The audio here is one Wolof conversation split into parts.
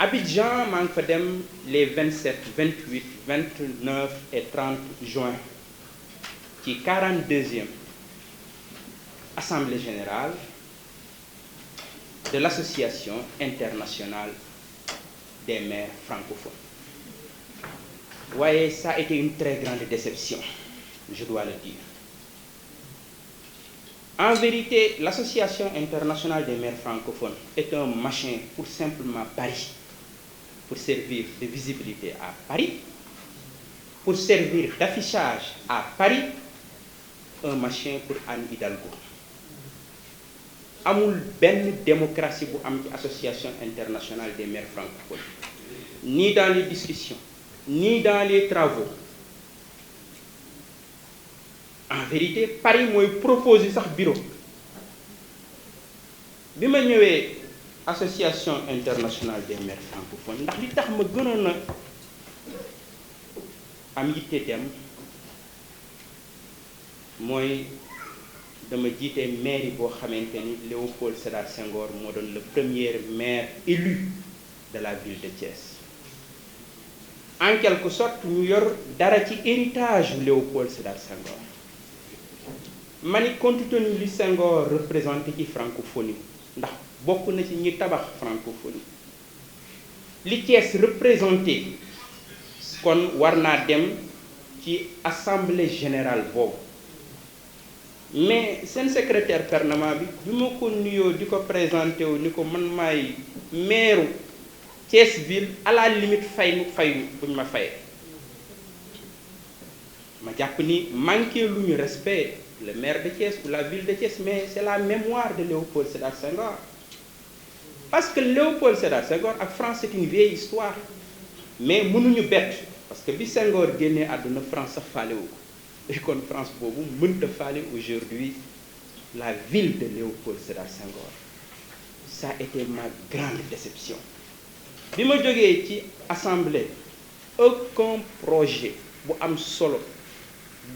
Abidjan maa ngi fa dem les 27 28 29 et 30 juin ci 42e assemblée générale de l'association internationale des maires francophones. Voyez, ça a été une très grande déception, je dois le dire. En vérité, l'association internationale des maires francophones est un machin pour simplement Paris, pour servir de visibilité à Paris, pour servir d'affichage à Paris, un machin pour Anne Hidalgo. Amul benn démocratie bu am ci association internationale des maires francophones, ni dans les discussions, ni dans les travaux. En vérité, Paris mooy proposer sax bureau. Bi ma ñëwee association internationale des maires francophones ndax li tax ma gënoon a am yitte dem mooy dama jiite mairie boo xamante ni Léopold Sédar Senghor moo doon le premier maire élu de la ville de Thiès. En quelque sorte ñu yor dara ci héritage Léopold Sédar Senghor. Ma ni compte tenu li Senghor représenté ci francophonie ndax bokk na ci ñi tabax francophonie li Thiès représenté kon war naa dem ci assemblée générale boobu. Mais seen secrétaire permanent bi ma ko nuyoo di ko présenté wu ni ko man maay maire Thiès ville à la limite fay buñ ma fayee ma jàpp ni manqué lu ñu respect le maire de Thiès ou la ville de Thiès, mais c'est la mémoire de Léopold Sédar Senghor. Parce que Léopold Sédar Senghor ak France c'est une vieille histoire mais mënuñu bett parce que bi Senghor génnee àdduna France sax faalewu ko et kon France boobu mënta faale aujourd'hui la ville de Léopold Sédar Senghor. Ça a été ma grande déception. Bi ma jógee ci assemblée aucun projet bu am solo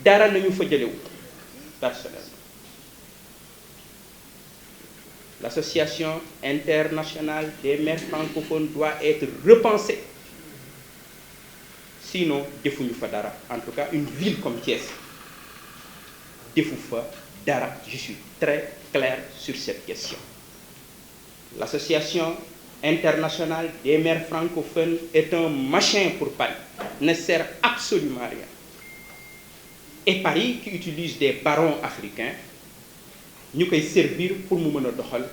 dara lañu fa jëlewu personnellement. L'association internationale des maires francophones doit être repensée. Sinon, defuñu fa dara. En tout cas, une ville comme Thiès, defu fa dara. Je suis très clair sur cette question. L'association internationale des maires francophones est un machin pour Paris, ne sert absolument à rien. Et Paris qui utilise des barons africains ñu koy servir pour mu mën a doxal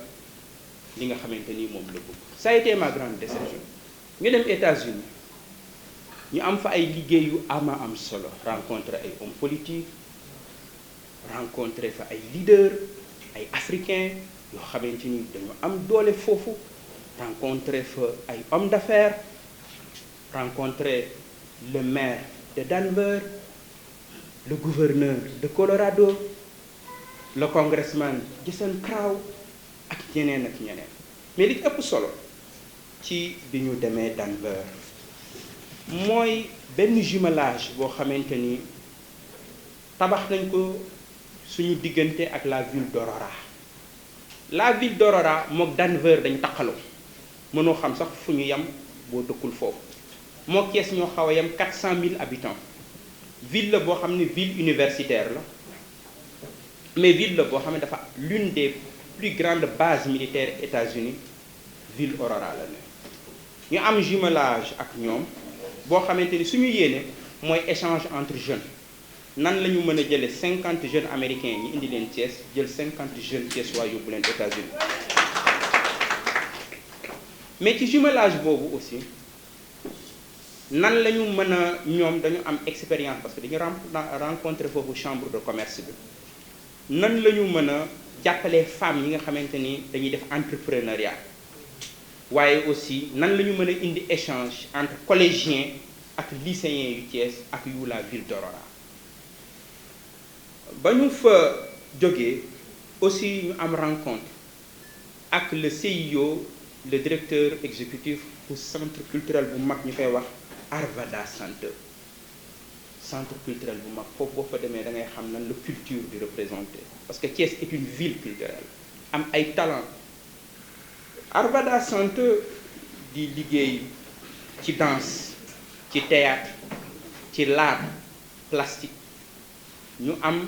li nga xamante ni moom la bëgg. Ça a été ma grande déception. ñu dem États-Unis ñu am fa ay liggéey yu ama am solo, rencontrer ay hommes politiques, rencontrer fa ay leaders ay africains yoo xamante ni dañu am doole foofu, rencontrer fa ay hommes d'affaires, rencontrer le maire de Denver, le gouverneur de Colorado, le congressman Jason Crow ak ñeneen ak ñeneen. Mais li ëpp solo ci bi ñu demee Denver mooy benn jumelage boo xamante ni tabax nañ ko suñu diggante ak la ville d'Aurora. La ville d'Aurora mook Denver dañ taqaloo mënoo xam sax fu ñu yem boo dëkkul foofu. moo Thiès ñoo xaw a yem 400 000 habitants. Ville la boo xam ne ville universitaire la mais ville la boo xam ne dafa l'une des plus grandes bases militaires États-Unis ville Aurora la ne ñu am jumelage ak ñoom boo xamante ni suñu yéene mooy échange entre jeunes nan la ñu mën a jëlee 50 jeunes américains ñi indi leen Thiès jël 50 jeunes thiessois yóbbu leen États-Unis. Mais ci jumelage boobu aussi nan la ñu mën a ñoom dañu am expérience parce que dañu rencontrer foofu chambre de commerce bi nan la ñu mën a jàppalee femmes yi nga xamante ni dañuy def entrepreneuriat waaye aussi nan la ñu mën a indi échange entre collégiens ak lycéens yu Thiès ak yu la ville d'Aurora. ba ñu fa jógee aussi ñu am rencontre ak le CIO, le directeur exécutif bu centre culturel bu mag ñu koy wax Arvada Center. Centre culturel bu mag foofu boo fa demee da ngay xam nan la culture di représenter parce que Thiès est une ville culturelle am ay talent. Arvada Center di liggéey ci danse ci théâtre ci l'art plastique ñu am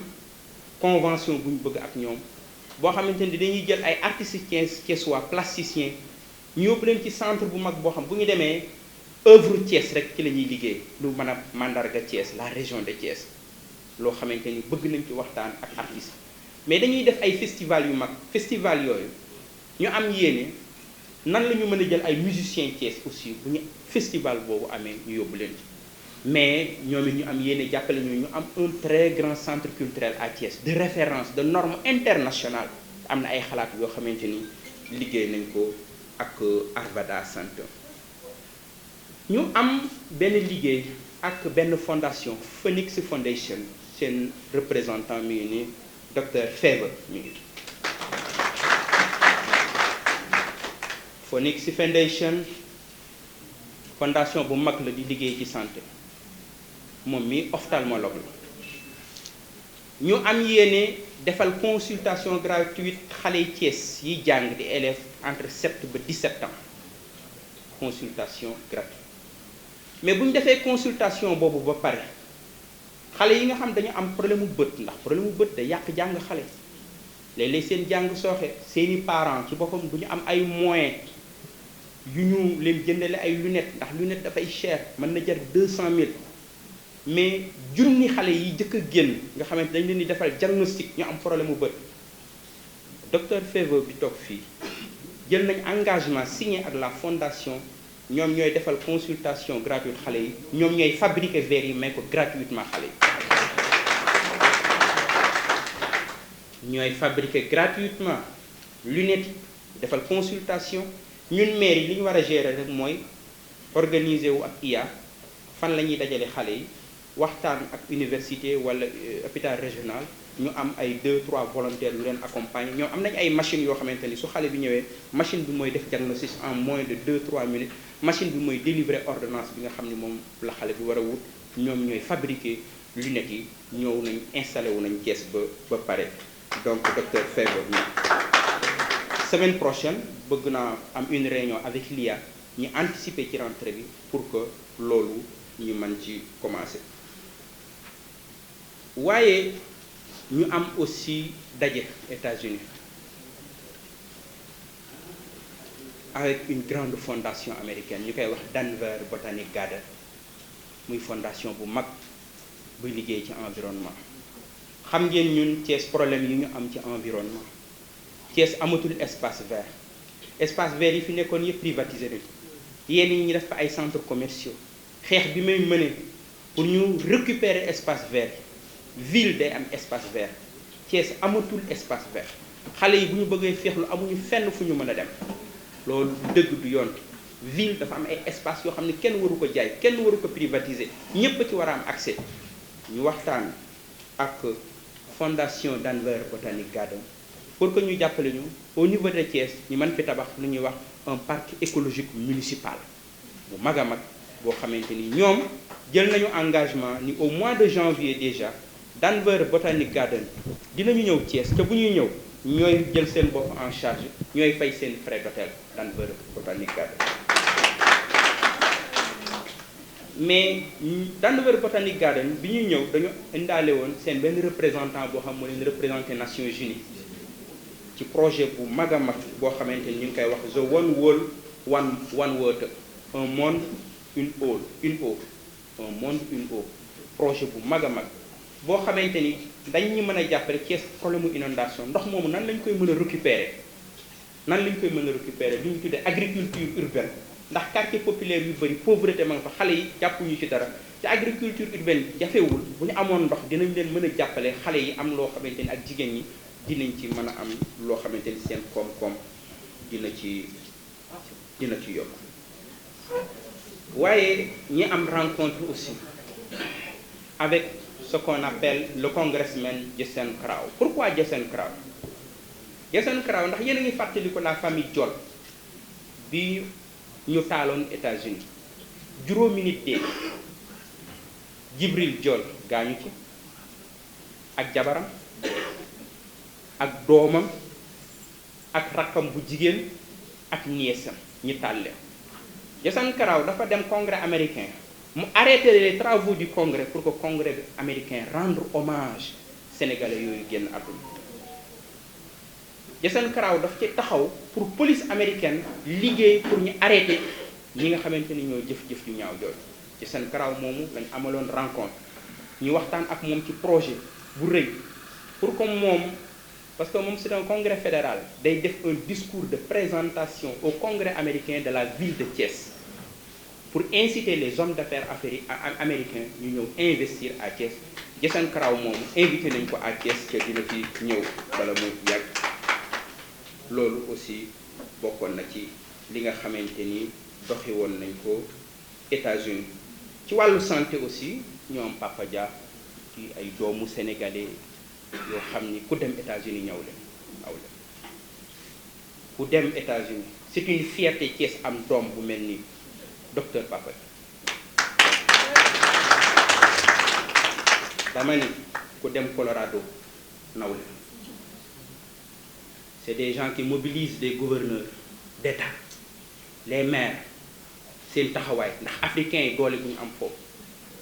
convention bu ñu bëgg ak ñoom boo xamante ni dañuy jël ay artistes thiessois plasticiens ñu yóbbu leen ci centre bu mag boo xam bu ñu demee œuvre Thiès rek ci la ñuy liggéey lu mën a mandarga Thiès la région de Thiès loo xamante ni bëgg nañ ci waxtaan ak artistes mais dañuy def ay festival yu mag festival yooyu ñu am yéene nan la ñu mën a jël ay musiciens Thiès aussi bu ñu festival boobu amee ñu yóbbu leen ci mais ñoom it ñu am yéene jàppale ñu am un très grand centre culturel à Thiès de référence de norme internationale am na ay xalaat yoo xamante ni liggéey nañ ko ak Arvada Center ñu am benn liggéey ak benn fondation Phoenix Foundation seen représentant mi ngi ni docteur Fever mi ngi Phoenix Foundation fondation bu mag la di liggéey ci santé moom mi ophtalmologue la ñu am yéene defal consultation gratuite xale yi Thiès yi jàng di élèves entre 7 ba 17 ans consultation gratuite mais bu ñu defee consultation boobu ba pare xale yi nga xam dañu am problème mu bët ndax problème mu bët da yàq jàng xale léeg-léeg seen jàng sooxe seeni parents ci boppam du ñu am ay moyens yu ñu leen jëndale ay lunettes ndax lunette dafay cher mën na jar 200 000 mais junni xale yi jëkk a génn nga xamante dañ leen di defal diagnostic ñu am problème mu bët docteur Fever bi toog fii jël nañ engagement signé ak la fondation ñoom ñooy defal consultation gratuite xale yi ñoom ñooy fabriquer verre yi may ko gratuitement xale yi ñooy fabriquer gratuitement lunettes yi defal consultation ñun maire yi li ñu war a gérer rek mooy organiser wu ak IA fan la ñuy dajale xale yi waxtaan ak université wala hôpital régional ñu am ay 2-3 volontaires yu leen accompagner ñoom am nañ ay machines yoo xamante ni su xale bi ñëwee machine bi mooy def diagnostic en moins de 2-3 minutes machine bi mooy délivrer ordonnance bi nga xam ni moom la xale bi war a wut ñoom ñooy fabriquer lunettes yi ñëw nañ installé wu nañ Thiès ba pare donc docteur Fever ñi semaine prochaine bëgg naa am une réunion avec l'IA ñu anticiper ci rentrée bi pour que loolu ñu mën ci commencer waaye ñu am aussi daje États-Unis avec une grande fondation américaine ñu koy wax Denver Botanic Garden muy fondation bu mag buy liggéey ci environnement xam ngeen ñun Thiès problème yi ñu am ci environnement Thiès amatul espace vert yi fi nekkoon yëpp privatisé nañu yenn yi ñu def fa ay centres commerciaux xeex bi may mëne pour ñu récupérer espace vert ville day am espace vert Thiès amatul espace vert xale yi bu ñu bëggee féexlu amuñu fenn fu ñu mën a dem loolu dëgg du yoon ville dafa am ay espace yoo xam ne kenn waru ko jaay kenn waru ko privatiser ñépp ci war a am accès ñu waxtaan ak fondation Denver Botanic Garden pour que ñu jàppale ñu au niveau de Thiès ñu mën fi tabax lu ñuy wax un parc écologique municipal bu mag a mag boo xamante ni ñoom jël nañu engagement ni au mois de janvier déjà Denver Botanic Garden dinañu ñëw Thiès te bu ñuy ñëw ñooy jël seen bopp en charge ñooy fay seen frais d'hôtel Denver Botanic Garden mais Denver Botanic Garden bi ñuy ñëw dañu indaale woon seen benn représentant boo xam moo leen représenté Nations Unies ci projet bu mag a mag boo xamante ni ñu ngi koy wax the one world one water un monde une eau un monde une eau projet bu mag a mag boo xamante ni dañ ñu mën a jàppale Thiès problème mu inondation ndox moomu nan lañ koy mën a récupérer li ñu tuddee agriculture urbaine ndax quartier populaire yu bëri pauvreté ma nga fa xale yi jàppuñu ci dara te agriculture urbaine jafewul bu ñu amoon ndox dinañ leen mën a jàppale xale yi am loo xamante ni ak jigéen ñi dinañ ci mën a am loo xamante ni seen koom-koom dina ci yokk waaye ñi am rencontre aussi avec ce qu'on appelle le congressman Jason Crow. Pourquoi Jason Crow? Jason Crow ndax yéen a ngi fàttali ko la famille Diol bi ñu taaloon États-Unis juróomi nit dee Jibril Diol gaañu ci ak jabaram ak doomam ak rakkam bu jigéen ak niesam ñi taal leen Jason Karaw dafa dem congrès américain mu arrêté les travaux du congrès pour que congrès américain rendre hommage sénégalais yooyu génn àdduna. Jason Karaw daf ci taxaw pour police américaine liggéey pour ñu arrêter ñi nga xamante ni ñoo jëf-jëf yu ñaaw jooju. Jason Karaw moomu lañ amaloon rencontre ñu waxtaan ak moom ci projet bu rëy pour que moom, parce que moom c'est un congrès fédéral, day def un discours de présentation au congrès américain de la ville de Thiès pour inciter les hommes d'affaires américains ñu ñëw investir à Thiès. Jason Karaw moomu invité nañ ko à Thiès te dina fi ñëw bala mu yàgg. loolu aussi bokkoon na ci li nga xamante ni doxi woon nañ ko États-Unis. ci wàllu santé aussi ñoom Papa Dia ci ay doomu sénégalais yoo xam ni ku dem États-Unis ñëw leen aw leen ku dem États-Unis c'est une fierté Thiès am doom bu mel ni docteur Papa Dia. dama ni ku dem Colorado naw leen. C'est des gens qui mobilisent des gouverneurs d'État, les maires, seen taxawaay ndax africains yi doole bu ñu am foofu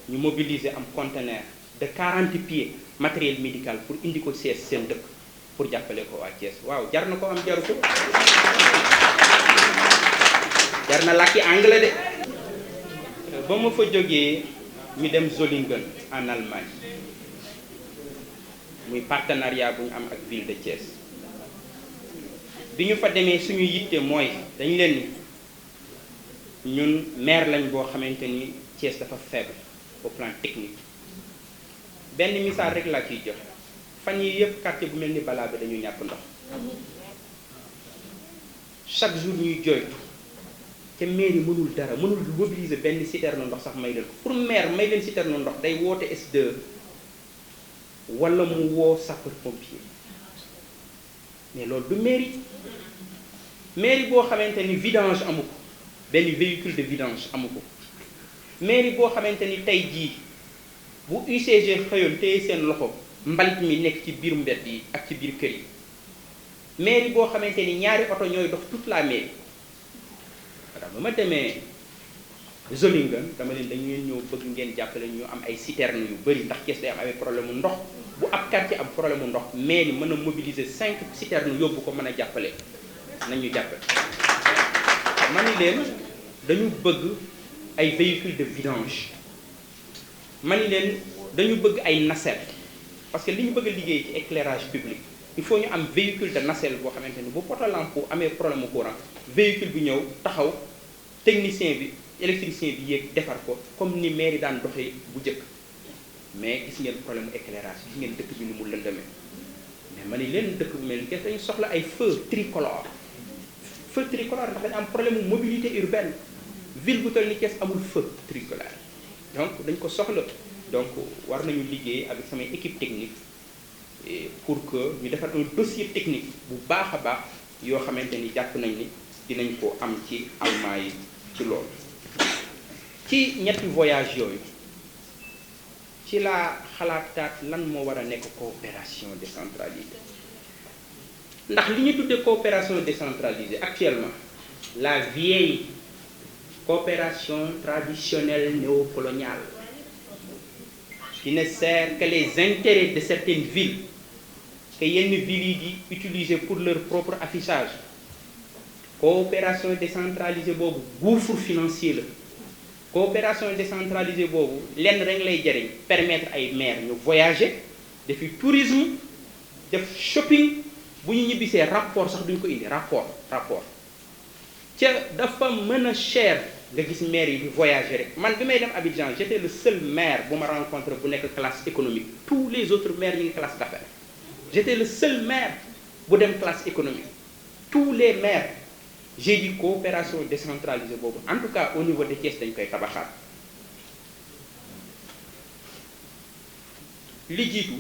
ñu mobiliser am conteneur de 40 pieds matériel médical pour indi ko Thiès seen dëkk pour jàppale ko waa Thiès. waaw jar na ko am jaru ko jar na làkki anglais de. ba ma fa jógee ñu dem Solingen en Allemagne muy partenariat bu ñu am ak ville de Thiès. bi ñu fa demee suñu yitte mooy dañu leen ni ñun maire lañ boo xamante ni Thiès dafa faible au plan technique. benn misaal rek laa ciy joxe fan yi yëpp quartier bu mel ni balaa bi dañuy ñàkk ndox chaque jour ñuy joytu te maire yi mënul dara, mënul mobiliser benn citerne ndox sax may leen ko. pour maire may leen citerne ndox day woote S2 wala mu woo sapeur pompier. mais loolu du mairie boo xamante ni vidange amu ko, benn véhicule de vidange amu ko. mairie boo xamante ni tey jii bu UCG xëyoon téye seen loxo mbalit mi nekk ci biir mbedd yi ak ci biir kër yi. mairie boo xamante ni ñaari oto ñooy dox toute la mairie. ba ma demee Solingen dama leen dañu leen ñëw bëgg ngeen jàppale ñu am ay citerne yu bëri ndax Thiès day am ay problème mu ndox. bu ab quartier am problème mu ndox mairie mën a mobiliser 5 citernes yóbbu ko mën a jàppale nañu jàppale. ma ni leen dañu bëgg ay véhicules de vidange. ma ni leen dañu bëgg ay nacelle parce que li ñu bëgg a liggéey ci éclairage public il faut ñu am véhicule de nacelle boo xamante ni bu poto lampe amee problème mu courant véhicule bi ñëw taxaw technicien bi électricien bi yéeg defar ko comme ni mairie daan doxee bu njëkk. mais gis ngeen problème mu éclairage gis ngeen dëkk bi ni mu lëndëmee mais ma ni leen dëkk bu mel ni Thiès dañu soxla ay feux tricolores ndax dañu am problème mu mobilité urbaine ville bu toll ni Thiès amul feu tricolore donc dañ ko soxla. donc war nañu liggéey avec samay équipe technique pour que ñu defar un dossier technique bu baax a baax yoo xamante ni jàpp nañ ni dinañ ko am ci allemand yi ci loolu. ci ñetti voyage yooyu ci laa xalaataat lan moo war a nekk coopération décentralisée ndax li ñu tuddee coopération décentralisée actuellement la vieille coopération traditionnelle néocoloniale qui ne sert que les intérêts de certaines villes que yenn villes yi di utiliser pour leur propre affichage. coopération décentralisée boobu gouffre financier la. coopération décentralisée boobu lenn rek lay jariñ permettre ay maires ñu voyager defi tourisme def shopping bu ñu ñibbisee rapport sax duñ ko indi rapport ca dafa mën a cher nga gis maire yi di voyager rek. man bi may dem Abidjan j'étais le seul maire bu ma rencontré bu nekk classe économique tous les autres maires ñu ngi classe d'affaires. j'étais le seul maire bu dem classe économique tous les maires. j'ai dit coopération décentralisée boobu en tout cas au niveau de Thiès dañ koy tabaxaat. li jiitu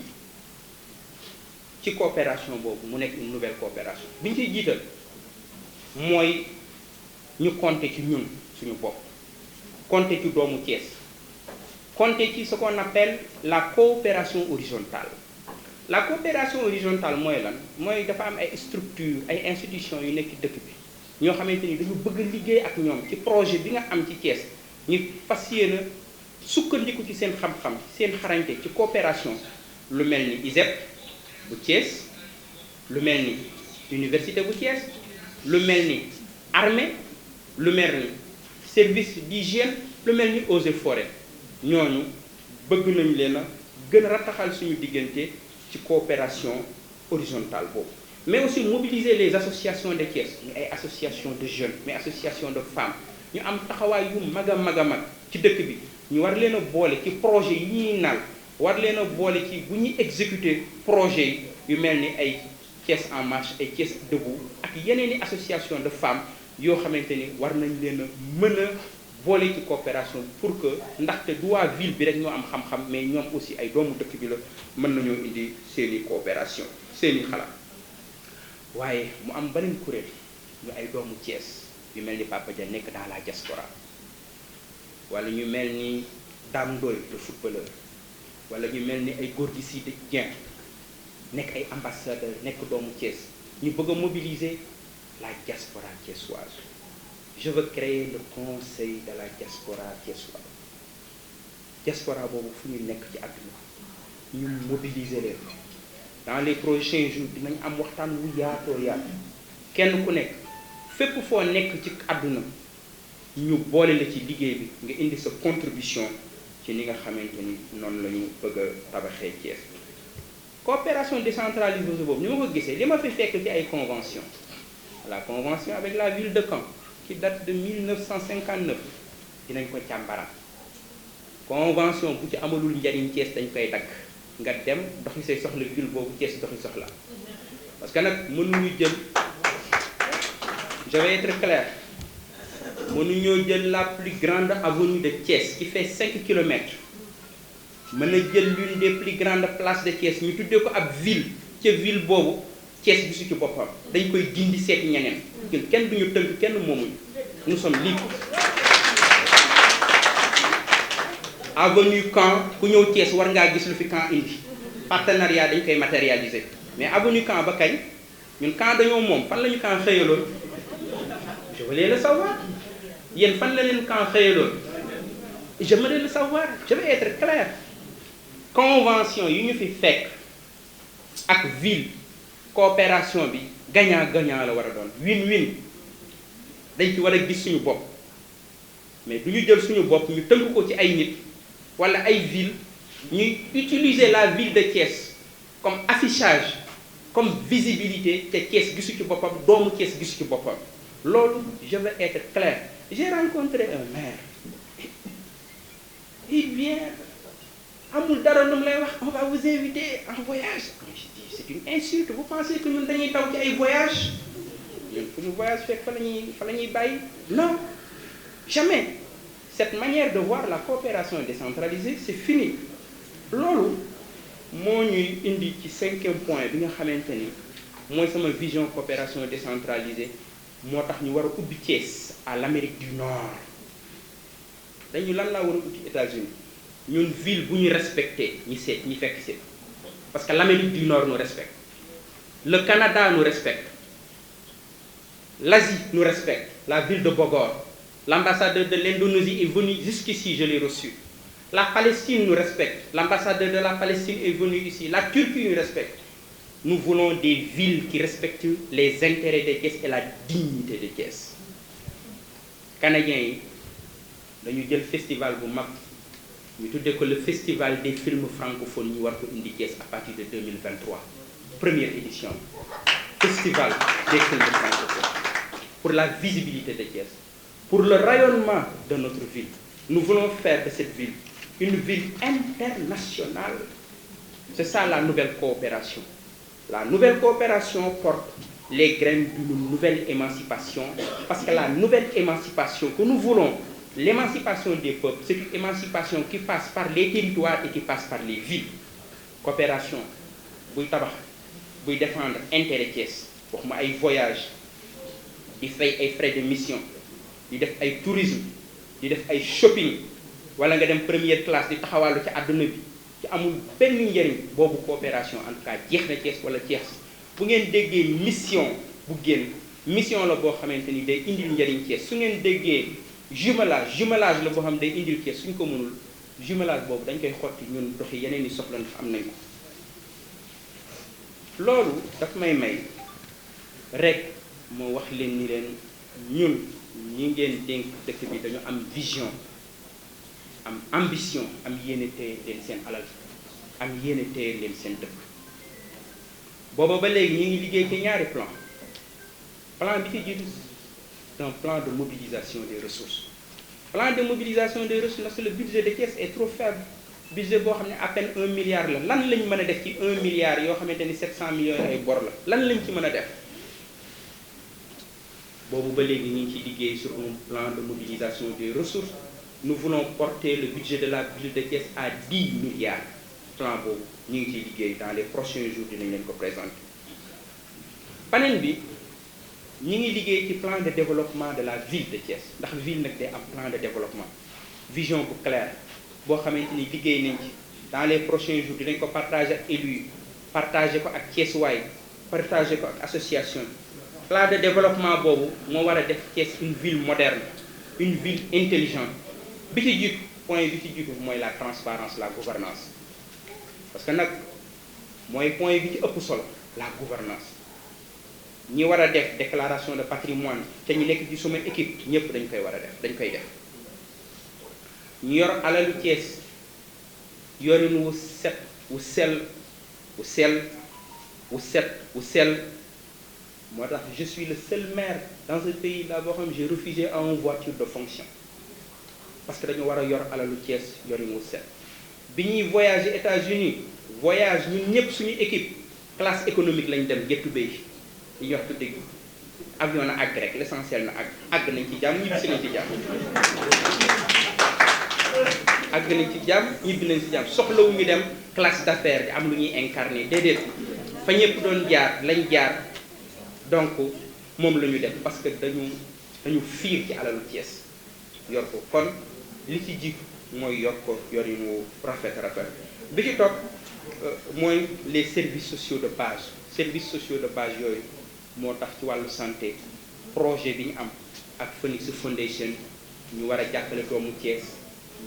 ci coopération boobu mu nekk une nouvelle coopération bi ñu ciy jiital mooy ñu compter ci ñun suñu bopp compter ci doomu Thiès compter ci ce qu'on appelle la coopération horizontale. la coopération horizontale mooy lan mooy dafa am ay structures ay institutions yu nekk ci dëkk bi ñoo xamante ni dañu bëgg liggéey ak ñoom ci projet bi nga am ci Thiès ñu fas yéene sukkandiku ci seen xam-xam seen xarañte ci coopération lu mel ni ISEP bu Thiès lu mel ni université bu Thiès lu mel ni armée lu mel ni service d'hygiène lu mel ni eaux et forêts ñooñu bëgg nañ leen a gën a rattaxal suñu diggante ci coopération horizontale boobu mais aussi mobiliser les associations de Thiès ñu ay associations de jeunes mais associations de femmes ñu am taxawaay yu mag a mag a mag ci dëkk bi ñu war leen a boole ci projet yi ñuy nal war leen a boole ci bu ñuy exécuter projet yi yu mel ni ay Thiès en marche ay Thiès debout ak yeneen i association de femmes yoo xamante ni war nañ leen a mën a boole ci coopération pour que ndaxte du waa ville bi rek ñoo am xam-xam mais ñoom aussi ay doomu dëkk bi la mën nañoo indi seeni coopération seeni xalaat waaye mu am beneen kuréel ñu ay doomu Thiès yu mel ni Papa Dia nekk dans la diaspora wala ñu mel ni Dame Ndoye le footballeur wala ñu mel ni ay Gorgui Sy Dieng nekk ay ambassadeur nekk doomu Thiès ñu bëgg a mobiliser la diaspora thiessoise. Je veux créer le conseil de la diaspora thiessoise. Diaspora boobu fu ñu nekk ci àdduna ñu mobiliser leen dans les prochains jours dinañ am waxtaan wu yaatoo yaatu kenn ku nekk fépp foo nekk ci àdduna ñu boole la ci liggéey bi nga indi sa contribution ci ni nga xamante ni noonu la ñu bëgg a tabaxee Thiès. Coopération décentralisée boobu ni ma ko gisee li ma fi fekk ci ay convention la convention avec la ville de Caen qui date de 1959 dinañ ko càmbaraat convention bu ci amalul njariñ Thiès dañ koy dagg nga dem doxi say soxla ville boobu Thiès doxi soxla parce que nag mënuñu jël je vais être clair mënuñoo jël la plus grande avenue de Thiès qui fait 5 kilomètres mën a jël l'une des plus grandes places de Thiès ñu tuddee ko ab ville ca ville boobu Thiès gisu ci boppam dañ koy dindi seeti ñeneen kenn duñu tënk kenn moomuñu nous sommes libres. Avenue Caen ku ñëw Thiès war ngaa gis lu fi Caen indi partenariat dañ koy matérialiser mais avenue Caen ba kañ ñun Caen dañoo moom fan la ñu Caen xëyaloon je voulais le savoir yéen fan la leen Caen xëyaloon j'aimerais le savoir je vais être clair. Convention yi ñu fi fekk ak ville coopération bi gagnant-gagnant la war a doon win-win dañ ci war a gis suñu bopp mais du ñu jël suñu bopp ñu tënk ko ci ay nit wala ay ville ñuy utiliser la ville de Thiès comme affichage comme visibilité te Thiès gisu ci boppam doomu Thiès gisu ci boppam loolu je vais être clair. J'ai rencontré un maire il vient amul dara lu mu lay wax on va vous inviter en voyage. Je dis c'est une insulte vous pensez que ñun dañuy daw ci ay voyage ñun fu ñu voyage fekk fa la ñuy bàyyi non jamais. Cette manière de voir la coopération décentralisée c'est fini loolu moo ñuy indi ci 5e point bi nga xamante ni mooy sama vision coopération décentralisée moo tax ñu war a ubbi Thiès à l'Amérique du Nord. dañu lan laa war a ubbi États-Unis ñun ville bu ñu respecté ñi seet ñi fekk si parce que l'Amérique du Nord nous respecte le Canada nous respecte l'Asie nous respecte la ville de Bogor. L'ambassadeur de l'Indonésie est venu jusqu'ici, je l'ai reçu. La Palestine nous respecte. L'ambassadeur de la Palestine est venu ici. La Turquie nous respecte. Nous voulons des villes qui respectent les intérêts de Thiès et la dignité de Thiès. Canadiens yi dañu jël festival bu mag ñu tuddee ko le festival des films francophones ñu war ko indi Thiès à partir de 2023 première édition festival des films francophones pour la visibilité de Thiès. Pour le rayonnement de notre ville, nous voulons faire de cette ville une ville internationale. C'est ça la nouvelle coopération. La nouvelle coopération porte les graines d'une nouvelle émancipation, parce que la nouvelle émancipation que nous voulons, l'émancipation des peuples, c'est une émancipation qui passe par les territoires et qui passe par les villes. Coopération, buy tabax, buy défendre intérêt Thiès, wax ma ay voyage, di fay ay frais de mission. di def ay tourisme di def ay shopping wala nga dem première classe di taxawaalu ci àdduna bi ci amul benn njëriñ boobu coopération en tout cas jeex na Thiès wala Thiès bu ngeen déggee mission bu génn mission la boo xamante ni day indil njëriñ Thiès. su ngeen déggee jumelage la boo xam day indil Thiès suñ ko mënul jumelage boobu dañ koy xotti ñun doxi yeneen i soxla ndax am nañ ko. loolu daf may rek moo wax leen ni leen ñun ñi ngeen dénk dëkk bi dañu am vision am ambition am yéene téye leen seen alal am yéene téye leen seen dëkk. booba ba léegi ñu ngi liggéey ci ñaari plan bi ci jiitu c'est un plan de mobilisation des ressources. Plan de mobilisation des ressources parce que le budget de Thiès est trop faible. Budget boo xam ne à peine 1 milliard la lan lañ mën a def ci 1 milliard yoo xamante ni 700 millions ay bor la lan lañ ci mën a def. boobu ba léegi ñu ngi ci liggéey sur un plan de mobilisation des ressources. Nous voulons porter le budget de la ville de Thiès à 10 milliards. Plan boobu ñu ngi ciy liggéey dans les prochains jours dinañ leen ko présenter. Panel bi ñi ngi liggéey ci plan de développement de la ville de Thiès ndax ville nag day am plan de développement vision bu claire boo xamante ni liggéey nañ ci dans les prochains jours dinañ ko partager ak élus yi partager ko ak Thiès waay partager ko ak association. Plan de développement boobu moo war a def Thiès une ville moderne une ville intelligente bi ci jiitu point bi ci jiitu mooy la transparence la gouvernance parce que nag mooy point bi ci ëpp solo la gouvernance ñi war a def déclaration de patrimoine te ñu nekk ci sama équipe ñëpp dañ koy war a def dañ koy def ñu yor alalu Thiès yorin wu set wu sell moo tax je suis le seul maire dans ce pays là boo xam j'ai refusé à une voiture de fonction parce que dañu war a yor alalu Thiès yorin wu set bi ñuy voyager États-Unis voyage ñun ñëpp suñu équipe classe économique lañ dem gettu bay li ñuy wax dëgg avion na àgg rek l'essentiel na àgg nañ ci jàmm ñibbi si nañ ci jàmm àgg nañ ci jàmm ñibbi nañ ci jàmm soxlawu ñu dem classe d'affaires bi am lu ñuy incarner déedéet fa ñëpp doon jaar lañ jaar donc moom la ñu def parce que dañu fiir ci alalu Thiès yor ko kon li ci jiitu mooy yor ko yorinu rafet bi ci topp mooy les services sociaux de base yooyu moo tax ci wàllu santé projet bi ñu am ak Phoenix Foundation ñu war a jàppale doomu Thiès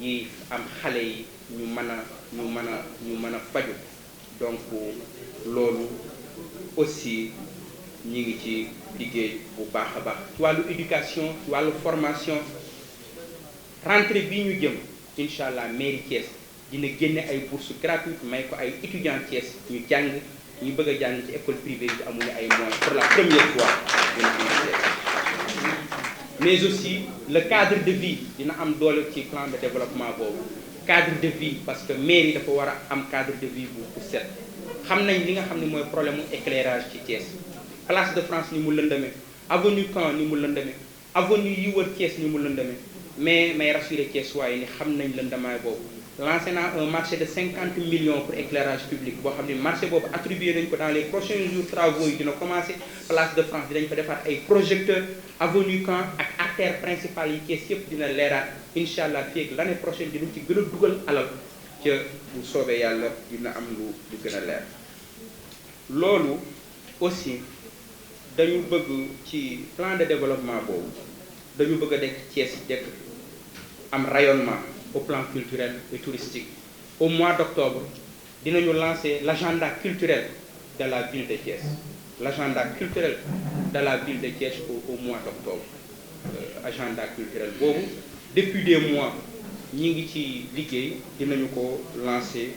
yi am xale yi ñu mën a faju donc loolu aussi ñi ngi ci liggéey bu baax a baax ci wàllu éducation ci wàllu formation rentrée bi ñu jëm incha allah mairie Thiès dina génne ay bourses gratuites may ko ay étudiants Thiès ñu jàng ñu bëgg a jàng ci école privée bi amuñu ay moyens pour la première fois mais aussi le cadre de vie dina am doole ci plan de développement boobu cadre de vie parce que mairie dafa war a am cadre de vie bu set xam nañ li nga xam ne mooy problème mu éclairage ci Thiès place de France ni mu lëndame avenue Caen ni mu lëndame avenue yi wër Thiès ni mu lëndame mais may rassurer Thiès waaye ni xam nañ lëndamaay boobu lancé naa un marché de 50 millions pour éclairage public boo xam ne marché boobu attribué nañ ko dans les prochains jours travaux yi dina commencé place de France dinañ fa defaat ay projecteurs avenue Caen ak artère principale yi Thiès yëpp dina leeraat incha allah fii ak l'année prochaine dinañ ci gën a dugal alal ca bu soobee yàlla dina am lu gën a leer loolu aussi dañu bëgg ci plan de développement boobu dañu bëgg a dekk Thiès dekk am rayonnement au plan culturel et touristique. Au mois d'octobre dinañu lancer l'agenda culturel de la ville de Thiès l'agenda culturel de la ville de Thiès au mois d'octobre agenda culturel boobu depuis des mois ñi ngi ci liggéey dinañu ko lancer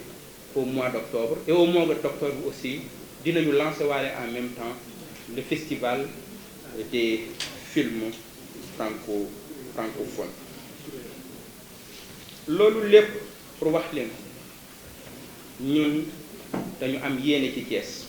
au mois d'octobre et au mois d'octobre aussi dinañu lancer waale en même temps le festival des films francophones loolu lépp pour wax leen ñun dañu am yéene ci Thiès